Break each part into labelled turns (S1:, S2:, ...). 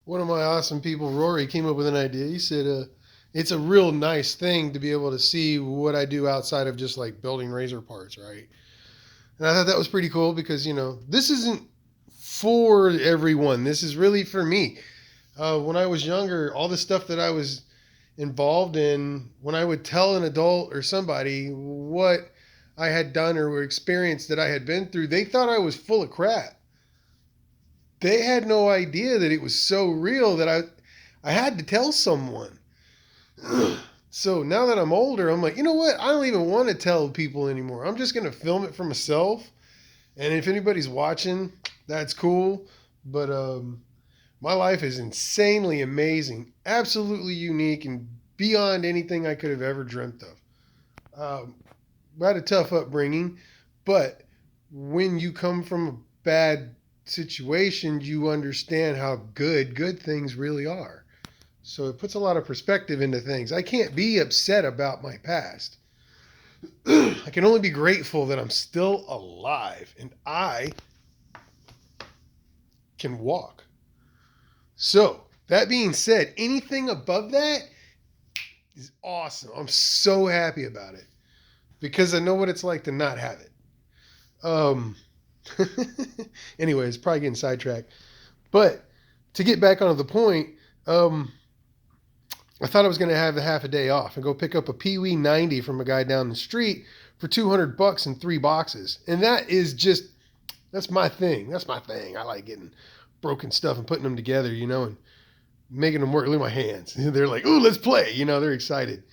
S1: one of my awesome people, Rory, came up with an idea. He said, it's a real nice thing to be able to see what I do outside of just like building razor parts, right? And I thought that was pretty cool because, this isn't for everyone. This is really for me. When I was younger, all the stuff that I was involved in, when I would tell an adult or somebody what I had done or experience that I had been through, they thought I was full of crap. They had no idea that it was so real that I had to tell someone. So now that I'm older, I'm like, you know what? I don't even want to tell people anymore. I'm just going to film it for myself. And if anybody's watching, that's cool. But my life is insanely amazing, absolutely unique, and beyond anything I could have ever dreamt of. I had a tough upbringing, but when you come from a bad situation, you understand how good things really are. So it puts a lot of perspective into things. I can't be upset about my past. I can only be grateful that I'm still alive and I can walk. So, that being said, anything above that is awesome. I'm so happy about it because I know what it's like to not have it. Anyways, probably getting sidetracked. But to get back onto the point, I thought I was going to have a half a day off and go pick up a Pee Wee 90 from a guy down the street for $200 and 3 boxes. And that's my thing. That's my thing. I like getting broken stuff and putting them together, and making them work. Look at my hands. They're like, ooh, let's play. They're excited.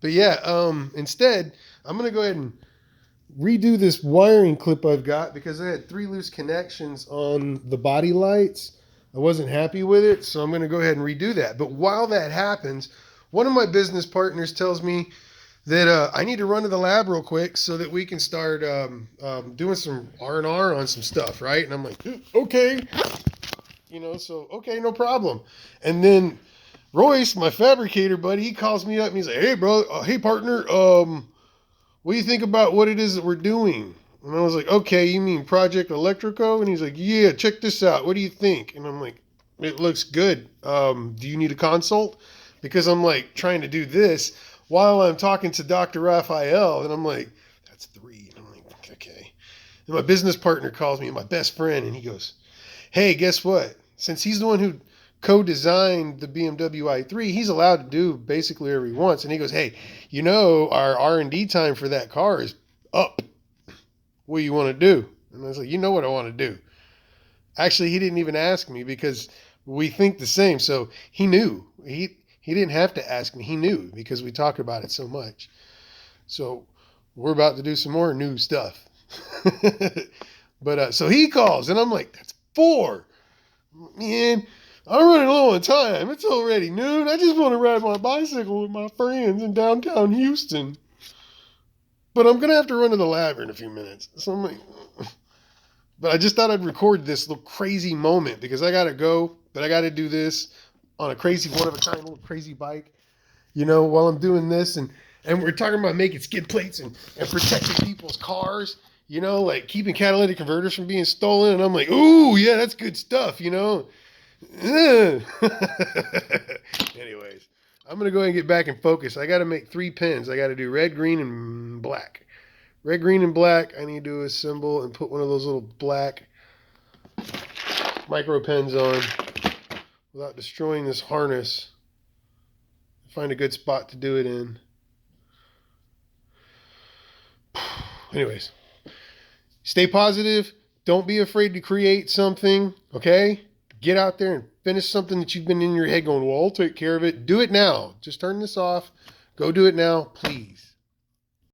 S1: But yeah, instead, I'm going to go ahead and redo this wiring clip I've got because I had 3 loose connections on the body lights. I wasn't happy with it, so I'm going to go ahead and redo that. But while that happens, one of my business partners tells me that I need to run to the lab real quick so that we can start doing some R&R on some stuff, right? And I'm like, okay. So, okay, no problem. And then Royce, my fabricator buddy, he calls me up and he's like, hey, bro, hey, partner, what do you think about what it is that we're doing? And I was like, okay, you mean Project Electrico? And he's like, yeah, check this out. What do you think? And I'm like, it looks good. Do you need a consult? Because I'm like trying to do this while I'm talking to Dr. Raphael. And I'm like, that's 3. And I'm like, okay. And my business partner calls me, my best friend, and he goes, hey, guess what? Since he's the one who co-designed the BMW i3, he's allowed to do basically whatever he wants. And he goes, hey, our R&D time for that car is up. What do you want to do? And I was like, you know what I want to do. Actually, he didn't even ask me because we think the same. So he knew. He didn't have to ask me. He knew because we talk about it so much. So we're about to do some more new stuff. But so he calls and I'm like, that's 4. Man, I'm running low on time. It's already noon. I just want to ride my bicycle with my friends in downtown Houston. But I'm going to have to run to the lab in a few minutes. So I'm like, but I just thought I'd record this little crazy moment because I got to go, but I got to do this on a crazy, one-of-a-kind little crazy bike, while I'm doing this. And we're talking about making skid plates and protecting people's cars, like keeping catalytic converters from being stolen. And I'm like, ooh, yeah, that's good stuff, Anyways, I'm going to go ahead and get back in focus. I got to make 3 pins. I got to do red, green, and black. Red, green, and black. I need to assemble and put one of those little black micro pins on without destroying this harness. Find a good spot to do it in. Anyways, stay positive. Don't be afraid to create something, okay? Get out there and finish something that you've been in your head going, well, I'll take care of it. Do it now. Just turn this off. Go do it now, please.